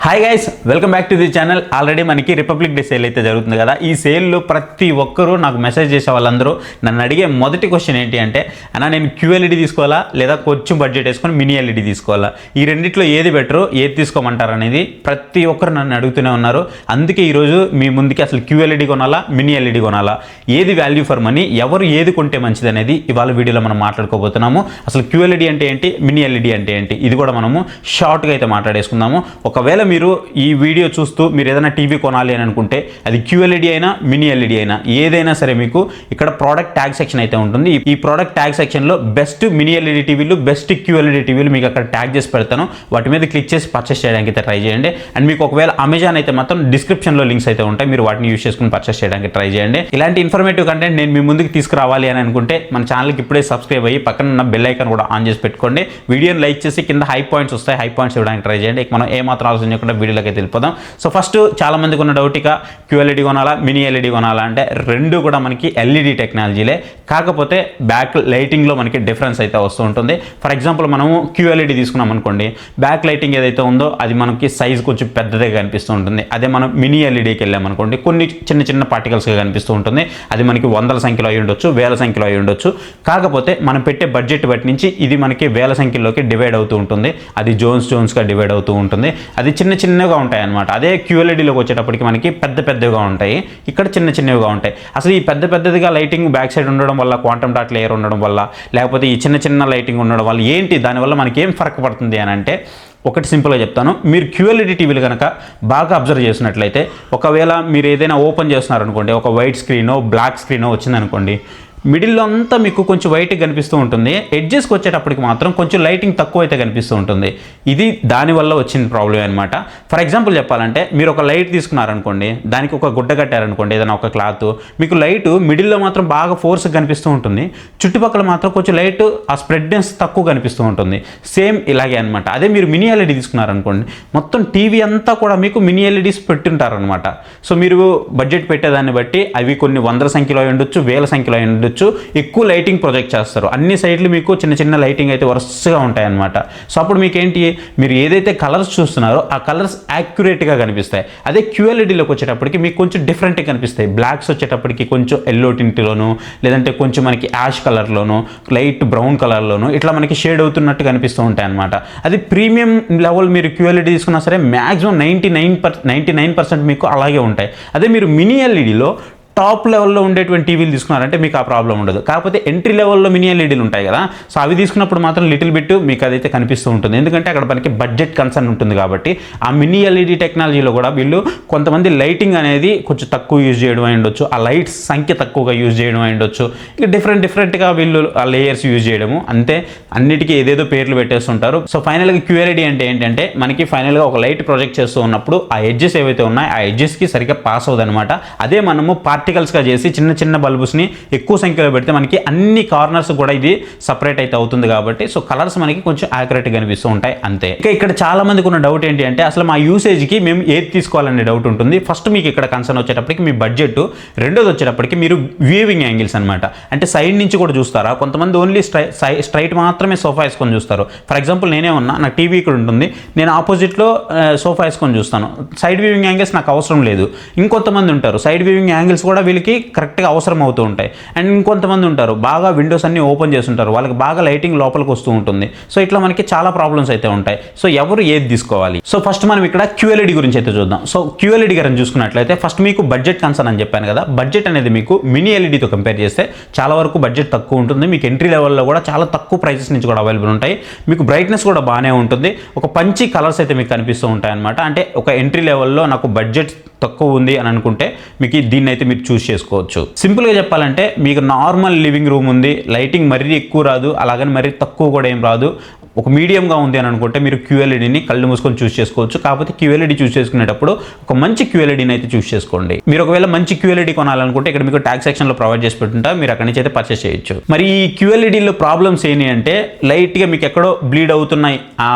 Hi guys, welcome back to the channel. Already మనకి republic day sale అయితే జరుగుతుంది కదా. ఈ సేల్లో ప్రతి ఒక్కరూ నాకు మెసేజ్ చేసే వాళ్ళందరూ నన్ను అడిగే మొదటి క్వశ్చన్ ఏంటి అంటే, అన్న నేను QLED తీసుకోవాలా లేదా కొంచెం బడ్జెట్ వేసుకొని మినీ ఎల్ఈడి తీసుకోవాలా, ఈ రెండిట్లో ఏది బెటరు, ఏది తీసుకోమంటారు అనేది ప్రతి ఒక్కరు నన్ను అడుగుతూనే ఉన్నారు. అందుకే ఈరోజు మీ ముందుకి అసలు QLED కొనాలా మినీ ఎల్ఈడి కొనాలా, ఏది వాల్యూ ఫర్ మనీ, ఎవరు ఏది కొంటే మంచిది అనేది ఇవాళ వీడియోలో మనం మాట్లాడుకోబోతున్నాము. అసలు QLED అంటే ఏంటి, మినీ ఎల్ఈడి అంటే ఏంటి, ఇది కూడా మనము షార్ట్గా అయితే మాట్లాడేసుకుందాము. ఒకవేళ మీరు ఈ వీడియో చూస్తూ మీరు ఏదైనా టీవీ కొనాలి అని అనుకుంటే అది QLED అయినా మినీ ఎల్ఈడి అయినా ఏదైనా సరే మీకు ఇక్కడ ప్రోడక్ట్ ట్యాగ్ సెక్షన్ అయితే ఉంటుంది. ఈ ప్రోడక్ట్ ట్యాగ్ సెక్షన్లో బెస్ట్ మినీ ఎల్ఈడి టీవీలు, బెస్ట్ QLED టీవీలు మీకు అక్కడ ట్యాగ్ చేసి పెడతాను. వాటి మీద క్లిక్ చేసి పర్చేస్ చేయడానికి అయితే ట్రై చేయండి. అండ్ మీకు ఒకవేళ అమెజాన్ అయితే మాత్రం డిస్క్రిప్షన్లో లింక్స్ అయితే ఉంటాయి, మీరు వాటిని యూస్ చేసుకుని పర్చేస్ చేయడానికి ట్రై చేయండి. ఇలాంటి ఇన్ఫర్మేటివ్ కంటెంట్ నేను మీ ముందుకు తీసుకురావాలి అని అనుకుంటే మన ఛానల్కి ఇప్పుడే సబ్స్క్రైబ్ అయ్యి పక్కన ఉన్న బెల్ ఐకాన్ కూడా ఆన్ చేసి పెట్టుకోండి. వీడియోని లైక్ చేసి కింద హై పాయింట్స్ వస్తాయి, హై పాయింట్స్ ఇవ్వడానికి ట్రై చేయండి. మనం ఏమాత్రం ఆలోచన చేయకుండా వీడియోలోకి అయితే వెళ్ళిపోదాం. సో ఫస్ట్ చాలా మందికి ఉన్న డౌట్, ఇక QLED కొనాలా మినీ ఎల్ఈడి కొనాలా అంటే రెండు కూడా మనకి ఎల్ఈడి టెక్నాలజీలే, కాకపోతే బ్యాక్ లైటింగ్లో మనకి డిఫరెన్స్ అయితే వస్తూ ఉంటుంది. ఫర్ ఎగ్జాంపుల్ మనము QLED తీసుకున్నాం అనుకోండి, బ్యాక్ లైటింగ్ ఏదైతే ఉందో అది మనకి సైజ్ కొంచెం పెద్దదిగా కనిపిస్తూ ఉంటుంది. అదే మనం మినీ ఎల్ఈడికి వెళ్ళామనుకోండి కొన్ని చిన్న చిన్న పార్టికల్స్గా కనిపిస్తూ ఉంటుంది. అది మనకి వందల సంఖ్యలో అయి ఉండొచ్చు, వేల సంఖ్యలో అయి ఉండొచ్చు. కాకపోతే మనం పెట్టే బడ్జెట్ బట్టి నుంచి ఇది మనకి వేల సంఖ్యలోకి డివైడ్ అవుతూ ఉంటుంది. అది జోన్స్గా డివైడ్ అవుతూ ఉంటుంది. అది చిన్న చిన్నగా ఉంటాయి అన్నమాట. అదే QLEDలోకి వచ్చేటప్పటికి మనకి పెద్ద పెద్దగా ఉంటాయి, ఇక్కడ చిన్న చిన్నవిగా ఉంటాయి. అసలు ఈ పెద్ద పెద్దదిగా లైటింగ్ బ్యాక్ సైడ్ ఉండడం వల్ల, క్వాంటమ్ డాట్ లేయర్ ఉండడం వల్ల, లేకపోతే ఈ చిన్న చిన్న లైటింగ్ ఉండడం వల్ల ఏంటి, దానివల్ల మనకి ఏం ఫరక్ పడుతుంది అని అంటే, ఒకటి సింపుల్గా చెప్తాను. మీరు QLED టీవీలు కనుక బాగా అబ్జర్వ్ చేసినట్లయితే, ఒకవేళ మీరు ఏదైనా ఓపెన్ చేస్తున్నారనుకోండి, ఒక వైట్ స్క్రీనో బ్లాక్ స్క్రీనో వచ్చిందనుకోండి, మిడిల్లో అంతా మీకు కొంచెం వైట్గా కనిపిస్తూ ఉంటుంది. ఎడ్జెస్కి వచ్చేటప్పటికి మాత్రం కొంచెం లైటింగ్ తక్కువ అయితే కనిపిస్తూ ఉంటుంది. ఇది దానివల్ల వచ్చిన ప్రాబ్లం అనమాట. ఫర్ ఎగ్జాంపుల్ చెప్పాలంటే, మీరు ఒక లైట్ తీసుకున్నారనుకోండి, దానికి ఒక గుడ్డ కట్టారనుకోండి, ఏదైనా ఒక క్లాత్, మీకు లైట్ మిడిల్లో మాత్రం బాగా ఫోర్స్గా కనిపిస్తూ ఉంటుంది, చుట్టుపక్కల మాత్రం కొంచెం లైట్ ఆ స్ప్రెడ్నెస్ తక్కువ కనిపిస్తూ ఉంటుంది. సేమ్ ఇలాగే అనమాట. అదే మీరు మినీ ఎల్ఈడి తీసుకున్నారనుకోండి, మొత్తం టీవీ అంతా కూడా మీకు మినీ ఎల్ఈడీస్ పెట్టుంటారనమాట. సో మీరు బడ్జెట్ పెట్టేదాన్ని బట్టి అవి కొన్ని వందల సంఖ్యలో ఉండొచ్చు, వేల సంఖ్యలో ఉండొచ్చు, ఎక్కువ లైటింగ్ ప్రొజెక్ట్ చేస్తారు. అన్ని సైడ్లు మీకు చిన్న చిన్న లైటింగ్ అయితే వరుసగా ఉంటాయన్నమాట. సో అప్పుడు మీకు ఏంటి, మీరు ఏదైతే కలర్స్ చూస్తున్నారో ఆ కలర్స్ యాక్యురేట్గా కనిపిస్తాయి. అదే QLEDలోకి వచ్చేటప్పటికి మీకు కొంచెం డిఫరెంట్గా కనిపిస్తాయి. బ్లాక్స్ వచ్చేటప్పటికి కొంచెం ఎల్లో టింట్లోను, లేదంటే కొంచెం మనకి యాష్ కలర్లోను, లైట్ బ్రౌన్ కలర్లోను ఇట్లా మనకి షేడ్ అవుతున్నట్టు కనిపిస్తూ ఉంటాయి అనమాట. అది ప్రీమియం లెవెల్ మీరు QLED తీసుకున్నా సరే మ్యాక్సిమం 99% మీకు అలాగే ఉంటాయి. అదే మీరు మినీ ఎల్ఈడిలో టాప్ లెవెల్లో ఉండేటువంటి టీవీలు తీసుకున్నారంటే మీకు ఆ ప్రాబ్లం ఉండదు. కాకపోతే ఎంట్రీ లెవెల్లో మినీ ఎల్ఈడీలు ఉంటాయి కదా, సో అవి తీసుకున్నప్పుడు మాత్రం లిటిల్ బిట్ మీకు అదైతే కనిపిస్తూ ఉంటుంది. ఎందుకంటే అక్కడ మనకి బడ్జెట్ కన్సర్న్ ఉంటుంది కాబట్టి. ఆ మినీ ఎల్ఈడి టెక్నాలజీలో కూడా వీళ్ళు కొంతమంది లైటింగ్ అనేది కొంచెం తక్కువ యూజ్ చేయడం అయి ఉండొచ్చు, ఆ లైట్స్ సంఖ్య తక్కువగా యూజ్ చేయడం అయి ఉండొచ్చు, ఇక డిఫరెంట్గా వీళ్ళు ఆ లేయర్స్ యూజ్ చేయడము, అంతే. అన్నిటికీ ఏదేదో పేర్లు పెట్టేస్తుంటారు. సో ఫైనల్గా QLED అంటే ఏంటంటే, మనకి ఫైనల్గా ఒక లైట్ ప్రొజెక్ట్ చేస్తూ ఉన్నప్పుడు ఆ ఎడ్జెస్ ఏవైతే ఉన్నాయో ఆ ఎడ్జెస్కి సరిగ్గా పాస్ అవ్వదన్నమాట. అదే మనము పార్టికల్స్గా చేసి చిన్న చిన్న బల్బుస్ని ఎక్కువ సంఖ్యలో పెడితే మనకి అన్ని కార్నర్స్ కూడా ఇది సపరేట్ అయితే అవుతుంది కాబట్టి, సో కలర్స్ మనకి కొంచెం యాక్యురేట్గా కనిపిస్తూ ఉంటాయి, అంతే. ఇక ఇక్కడ చాలా మందికి ఉన్న డౌట్ ఏంటి అంటే, అసలు మా యూసేజ్కి మేము ఏది తీసుకోవాలనే డౌట్ ఉంటుంది. ఫస్ట్ మీకు ఇక్కడ కన్సర్న్ వచ్చేటప్పటికి మీ బడ్జెట్, రెండోది వచ్చేటప్పటికి మీరు వ్యూవింగ్ యాంగిల్స్ అనమాట. అంటే సైడ్ నుంచి కూడా చూస్తారా, కొంతమంది ఓన్లీ స్ట్రైట్ మాత్రమే సోఫా వేసుకొని చూస్తారు. ఫర్ ఎగ్జాంపుల్ నేనే ఉన్నా, నా టీవీ ఇక్కడ ఉంటుంది, నేను ఆపోజిట్లో సోఫా వేసుకొని చూస్తాను, సైడ్ వ్యూవింగ్ యాంగిల్స్ నాకు అవసరం లేదు. ఇంకొంతమంది ఉంటారు సైడ్ వ్యూవింగ్ యాంగిల్స్ కూడా వీళ్ళకి కరెక్ట్గా అవసరం అవుతూ ఉంటాయి. అండ్ ఇంకొంతమంది ఉంటారు బాగా విండోస్ అన్ని ఓపెన్ చేస్తుంటారు, వాళ్ళకి బాగా లైటింగ్ లోపలికి వస్తూ ఉంటుంది. సో ఇట్లా మనకి చాలా ప్రాబ్లమ్స్ అయితే ఉంటాయి. సో ఎవరు ఏది తీసుకోవాలి? సో ఫస్ట్ మనం ఇక్కడ QLED గురించి అయితే చూద్దాం. సో QLED గారిని చూసుకున్నట్లయితే ఫస్ట్ మీకు బడ్జెట్ కన్సర్న్ అని చెప్పాను కదా, బడ్జెట్ అనేది మీకు మినీ ఎల్ఈడితో కంపేర్ చేస్తే చాలా వరకు బడ్జెట్ తక్కువ ఉంటుంది. మీకు ఎంట్రీ లెవెల్లో కూడా చాలా తక్కువ ప్రైసెస్ నుంచి కూడా అవైలబుల్ ఉంటాయి. మీకు బ్రైట్నెస్ కూడా బాగానే ఉంటుంది. ఒక పంచి కలర్స్ అయితే మీకు కనిపిస్తూ ఉంటాయి అనమాట. అంటే ఒక ఎంట్రీ లెవెల్లో నాకు బడ్జెట్ తక్కువ ఉంది అని అనుకుంటే మీకు దీన్ని అయితే మీరు చూస్ చేసుకోవచ్చు. సింపుల్గా చెప్పాలంటే, మీకు నార్మల్ లివింగ్ రూమ్ ఉంది, లైటింగ్ మరీ ఎక్కువ రాదు, అలాగని మరీ తక్కువ కూడా ఏం రాదు, ఒక మీడియంగా ఉంది అని అనుకుంటే మీరు QLEDని కళ్ళు మూసుకొని చూస్ చేసుకోవచ్చు. కాకపోతే QLED చూస్ చేసుకునేటప్పుడు ఒక మంచి QLEDని అయితే చూస్ చేసుకోండి. మీరు ఒకవేళ మంచి QLED కొనాలనుకుంటే ఇక్కడ మీకు ట్యాగ్ సెక్షన్లో ప్రొవైడ్ చేసి పెట్టుంటా, మీరు అక్కడి నుంచి అయితే పర్చేస్ చేయొచ్చు. మరి ఈ QLEDలో ప్రాబ్లమ్స్ ఏంటి అంటే, లైట్గా మీకు ఎక్కడో బ్లీడ్ అవుతున్నాయి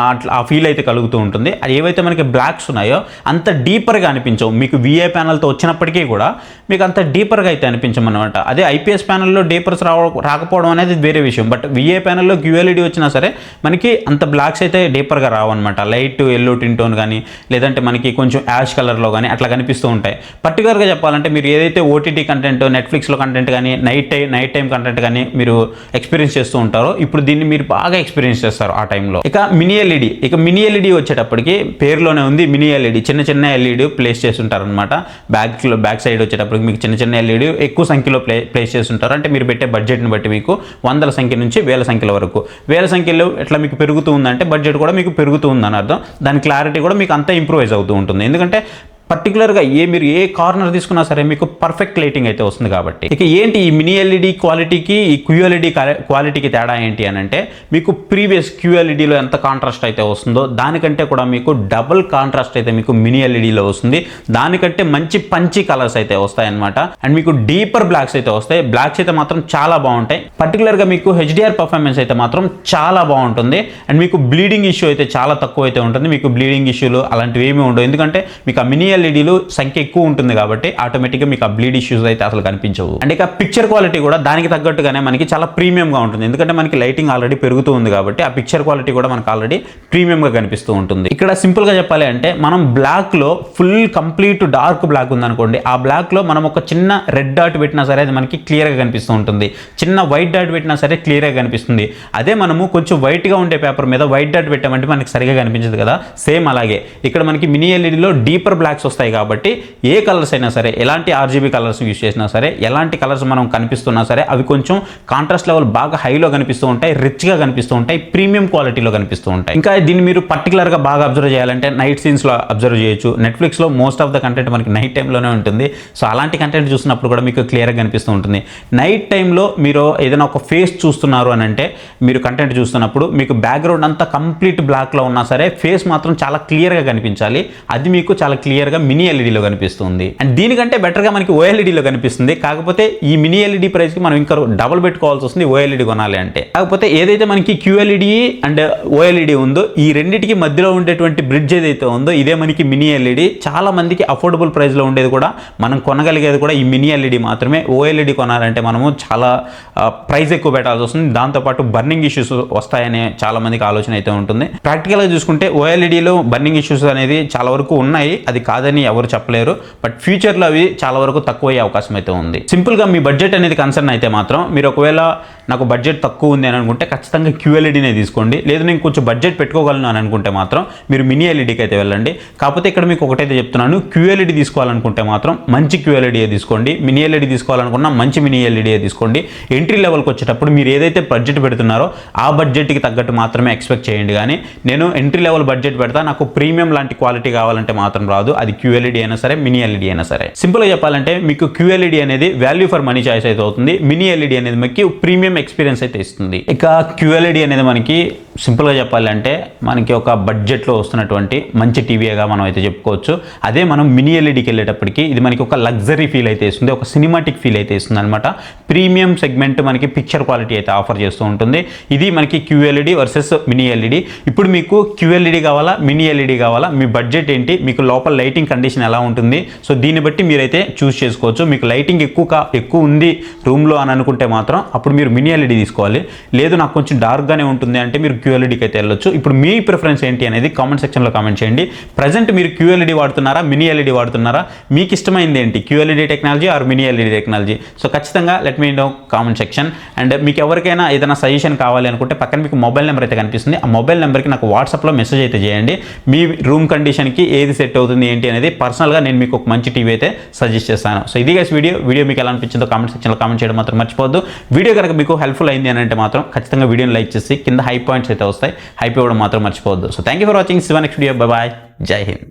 ఆ ఫీల్ అయితే కలుగుతూ ఉంటుంది. అది ఏవైతే మనకి బ్లాక్స్ ఉన్నాయో అంత డీపర్గా అనిపించవు. మీకు VA ప్యానల్తో వచ్చినప్పటికీ కూడా మీకు అంత డీపర్గా అయితే అనిపించమన్నమాట. అదే IPS ప్యానల్లో డీపర్స్ రాకపోవడం అనేది వేరే విషయం. బట్ VA ప్యానల్లో QLED వచ్చినా సరే మనకి మనకి అంత బ్లాక్స్ అయితే డీపర్గా రావు అనమాట. లైట్ ఎల్లో టిన్ టోన్ కానీ లేదంటే మనకి కొంచెం యాష్ కలర్లో కానీ అట్లా కనిపిస్తూ ఉంటాయి. పర్టికులర్గా చెప్పాలంటే మీరు ఏదైతే ఓటీటీ కంటెంట్, నెట్ఫ్లిక్స్లో కంటెంట్ కానీ నైట్ టైం కంటెంట్ కానీ మీరు ఎక్స్పీరియన్స్ చేస్తూ ఉంటారో ఇప్పుడు దీన్ని మీరు బాగా ఎక్స్పీరియన్స్ చేస్తారు ఆ టైంలో. ఇక మినీ ఎల్ఈడి వచ్చేటప్పటికి పేరులోనే ఉంది మినీ ఎల్ఈడి. చిన్న ఎల్ఈడి ప్లేస్ చేస్తుంటారు అనమాట. బ్యాక్ సైడ్ వచ్చేటప్పటికి మీకు చిన్న ఎల్ఈడి ఎక్కువ సంఖ్యలో ప్లేస్ చేస్తుంటారు. అంటే మీరు పెట్టే బడ్జెట్ని బట్టి మీకు వందల సంఖ్య నుంచి వేల సంఖ్యల వరకు. వేల సంఖ్యలో ఎట్లా మీకు పెరుగుతూ ఉందంటే బడ్జెట్ కూడా మీకు పెరుగుతూ ఉందని అర్థం. దాని క్లారిటీ కూడా మీకు అంతా ఇంప్రూవైజ్ అవుతూ ఉంటుంది. ఎందుకంటే పర్టికులర్గా మీరు ఏ కార్నర్ తీసుకున్నా సరే మీకు పర్ఫెక్ట్ లైటింగ్ అయితే వస్తుంది కాబట్టి. ఇక ఏంటి ఈ మినీ ఎల్ఈడి క్వాలిటీకి ఈ క్యూఎల్ఈడి క్వాలిటీకి తేడా ఏంటి అని అంటే మీకు ప్రీవియస్ క్యూఎల్ఈడిలో ఎంత కాంట్రాస్ట్ అయితే వస్తుందో దానికంటే కూడా మీకు డబుల్ కాంట్రాస్ట్ అయితే మీకు మినీ ఎల్ఈడిలో వస్తుంది. దానికంటే మంచి పంచి కలర్స్ అయితే వస్తాయి అనమాట. అండ్ మీకు డీపర్ బ్లాక్స్ అయితే వస్తాయి. బ్లాక్స్ అయితే మాత్రం చాలా బాగుంటాయి. పర్టికులర్గా మీకు హెచ్డిఆర్ పర్ఫార్మెన్స్ అయితే మాత్రం చాలా బాగుంటుంది. అండ్ మీకు బ్లీడింగ్ ఇష్యూ అయితే చాలా తక్కువ అయితే ఉంటుంది. మీకు బ్లీడింగ్ ఇష్యూలు అలాంటివి ఏమీ ఉండవు. ఎందుకంటే మీకు ఆ మినీ ఎల్ఈడిలు సంఖ్య ఎక్కువ ఉంటుంది కాబట్టి ఆటోమేటిక్గా మీకు ఆ బ్లీడ్ ఇష్యూస్ అయితే అసలు కనిపించవు. అండ్ ఇక పిక్చర్ క్వాలిటీ కూడా దానికి తగ్గట్టుగానే మనకి చాలా ప్రీమియంగా ఉంటుంది. ఎందుకంటే మనకి లైటింగ్ ఆల్రెడీ పెరుగుతూ ఉంది కాబట్టి ఆ పిక్చర్ క్వాలిటీ కూడా మనకు ఆల్రెడీ ప్రీమియంగా కనిపిస్తూ ఉంటుంది. ఇక్కడ సింపుల్గా చెప్పాలి అంటే మనం బ్లాక్లో ఫుల్ కంప్లీట్ డార్క్ బ్లాక్ ఉందనుకోండి, ఆ బ్లాక్లో మనం ఒక చిన్న రెడ్ డాట్ పెట్టినా సరే అది మనకి క్లియర్గా కనిపిస్తూ ఉంటుంది. చిన్న వైట్ డాట్ పెట్టినా సరే క్లియర్గా కనిపిస్తుంది. అదే మనము కొంచెం వైట్గా ఉండే పేపర్ మీద వైట్ డాట్ పెట్టామంటే మనకి సరిగా కనిపించదు కదా. సేమ్ అలాగే ఇక్కడ మనకి మినీ ఎల్ఈడిలో డీపర్ బ్లాక్స్ వస్తాయి కాబట్టి ఏ కలర్స్ అయినా సరే, ఎలాంటి ఆర్జీబీ కలర్స్ యూస్ చేసినా సరే, ఎలాంటి కలర్స్ మనం కనిపిస్తున్నా సరే అవి కొంచెం కాంట్రాస్ట్ లెవెల్ బాగా హైలో కనిపిస్తూ ఉంటాయి, రిచ్గా కనిపిస్తూ ఉంటాయి, ప్రీమియం క్వాలిటీలో కనిపిస్తూ ఉంటాయి. ఇంకా దీన్ని మీరు పర్టికులర్గా బాగా అబ్జర్వ్ చేయాలంటే నైట్ సీన్స్లో అబ్జర్వ్ చేయొచ్చు. నెట్ఫ్లిక్స్లో మోస్ట్ ఆఫ్ ద కంటెంట్ మనకి నైట్ టైంలోనే ఉంటుంది. సో అలాంటి కంటెంట్ చూసినప్పుడు కూడా మీకు క్లియర్గా కనిపిస్తూ ఉంటుంది. నైట్ టైంలో మీరు ఏదైనా ఒక ఫేస్ చూస్తున్నారు అని అంటే మీరు కంటెంట్ చూస్తున్నప్పుడు మీకు బ్యాక్గ్రౌండ్ అంతా కంప్లీట్ బ్లాక్లో ఉన్నా సరే ఫేస్ మాత్రం చాలా క్లియర్గా కనిపించాలి. అది మీకు చాలా క్లియర్గా మినీ ఎల్ఈడిలో కనిపిస్తుంది. అండ్ దీనికంటే బెటర్గా మనకి ఓఎల్ఈడిలో కనిపిస్తుంది. కాకపోతే ఈ మినీ ఎల్ఈడి ప్రైస్కి మనం ఇంకా డబుల్ పెట్టుకోవాల్సి వస్తుంది ఓఎల్ఈడి కొనాలి అంటే. కాకపోతే ఏదైతే మనకి క్యూఎల్ఈడి అండ్ ఓఎల్ఈడి ఉందో ఈ రెండింటికి మధ్యలో ఉండేటువంటి బ్రిడ్జ్ ఏదైతే ఉందో ఇదే మనకి మినీ ఎల్ఈడి. చాలా మందికి అఫోర్డబుల్ ప్రైస్లో ఉండేది కూడా మనం కొనగలిగేది కూడా ఈ మినీ ఎల్ఈడి మాత్రమే. ఓఎల్ఈడి కొనాలంటే మనము చాలా ప్రైస్ ఎక్కువ పెట్టాల్సి వస్తుంది. దాంతోపాటు బర్నింగ్ ఇష్యూస్ వస్తాయనే చాలా మందికి ఆలోచన అయితే ఉంటుంది. ప్రాక్టికల్గా చూసుకుంటే ఓఎల్ఈడిలో బర్నింగ్ ఇష్యూస్ అనేది చాలా వరకు ఉన్నాయి, అది కాదని ఎవరు చెప్పలేరు. బట్ ఫ్యూచర్లో అవి చాలా వరకు తక్కువ అయ్యే అవకాశం అయితే ఉంది. సింపుల్గా మీ బడ్జెట్ అనేది కన్సర్న్ అయితే మాత్రం మీరు ఒకవేళ నాకు బడ్జెట్ తక్కువ ఉంది అని అనుకుంటే ఖచ్చితంగా క్యూఎల్ఈడినే తీసుకోండి. లేదు నేను కొంచెం బడ్జెట్ పెట్టుకోగలను అని అనుకుంటే మాత్రం మీరు మినీ ఎల్ఈడికి అయితే వెళ్ళండి. కాకపోతే ఇక్కడ మీకు ఒకటైతే చెప్తున్నాను, క్యూఎల్ఈడి తీసుకోవాలనుకుంటే మాత్రం మంచి క్యూఎల్ఈడియే తీసుకోండి. మినీ ఎల్ఈడి తీసుకోవాలనుకున్నా మంచి మినీ ఎల్ఈడియే తీసుకోండి. ఎంట్రీ లెవెల్కి వచ్చేటప్పుడు మీరు ఏదైతే బడ్జెట్ పెడుతున్నారో ఆ బడ్జెట్కి తగ్గట్టు మాత్రమే ఎక్స్పెక్ట్ చేయండి. కానీ నేను ఎంట్రీ లెవెల్ బడ్జెట్ పెడతా నాకు ప్రీమియం లాంటి క్వాలిటీ కావాలంటే మాత్రం రాదు. అది క్యూఎల్ఈడి అయినా సరే మినీ ఎల్ఈడి అయినా సరే. సింపుల్గా చెప్పాలంటే మీకు క్యూఎల్ఈడి అనేది వాల్యూ ఫర్ మనీ చాయిస్ అయితే అవుతుంది. మినీ ఎల్ఈడి అనేది మనకి ప్రీమియం ఎక్స్పీరియన్స్ అయితే ఇస్తుంది. ఇక క్యూఎల్ఈడి అనేది మనకి సింపుల్గా చెప్పాలంటే మనకి ఒక బడ్జెట్లో వస్తున్నటువంటి మంచి టీవీగా మనం అయితే చెప్పుకోవచ్చు. అదే మనం మినీ ఎల్ఈడికి వెళ్ళేటప్పటికి ఇది మనకి ఒక లగ్జరీ ఫీల్ అయితే ఇస్తుంది, ఒక సినిమాటిక్ ఫీల్ అయితే ఇస్తుంది అనమాట. ప్రీమియం సెగ్మెంట్ మనకి పిక్చర్ క్వాలిటీ అయితే ఆఫర్ చేస్తూ ఉంటుంది. ఇది మనకి క్యూఎల్ఈడి వర్సెస్ మినీ ఎల్ఈడి. ఇప్పుడు మీకు క్యూఎల్ఈడి కావాలా మినీ ఎల్ఈడి కావాలా, మీ బడ్జెట్ ఏంటి, మీకు లోపల లైటింగ్ కండిషన్ ఎలా ఉంటుంది, సో దీన్ని బట్టి మీరైతే చూస్ చేసుకోవచ్చు. మీకు లైటింగ్ ఎక్కువ ఉంది రూమ్లో అని అనుకుంటే మాత్రం అప్పుడు మీరు మినీ ఎల్ఈడి తీసుకోవాలి. లేదు నాకు కొంచెం డార్క్గానే ఉంటుంది అంటే మీరు క్యూఎల్ఈడికి అయితే వెళ్ళొచ్చు. ఇప్పుడు మీ ప్రిఫరెన్స్ ఏంటి అనేది కామెంట్ సెక్షన్లో కామెంట్ చేయండి. ప్రజెంట్ మీరు క్యూఎల్ఈడి వాడుతున్నారా మినీ ఎల్ఈడి వాడుతున్నారా, మీకు ఇష్టమైంది ఏంటి, QLED technology or mini LED technology? So ఖచ్చితంగా let me know comment section. And మీకు ఎవరికైనా ఏదైనా సజెషన్ కావాలి అనుకుంటే పక్కన మీకు మొబైల్ నెంబర్ అయితే కనిపిస్తుంది. ఆ మొబైల్ నెంబర్కి నాకు వాట్సాప్లో మెసేజ్ అయితే చేయండి. మీ రూమ్ కండిషన్కి ఏది సెట్ అవుతుంది ఏంటి అనేది పర్సనల్గా నేను మీకు ఒక మంచి టీవీ అయితే సజెస్ట్ చేస్తాను. సో ఇది గైస్ వీడియో మీకు ఎలా అనిపించిందో కామెంట్ సెక్షన్లో కామెంట్ చేయడం మాత్రం మర్చిపోవద్దు. వీడియో కనుక మీకు హెల్ప్ఫుల్ అయింది అని అంటే మాత్రం ఖచ్చితంగా వీడియోని లైక్ చేసి కింద హై పాయింట్స్ అయితే వస్తాయి, హైప్ ఇవ్వడం మాత్రం మర్చిపోవద్దు. So thank you for watching. Next video. Bye bye. జై హింద్.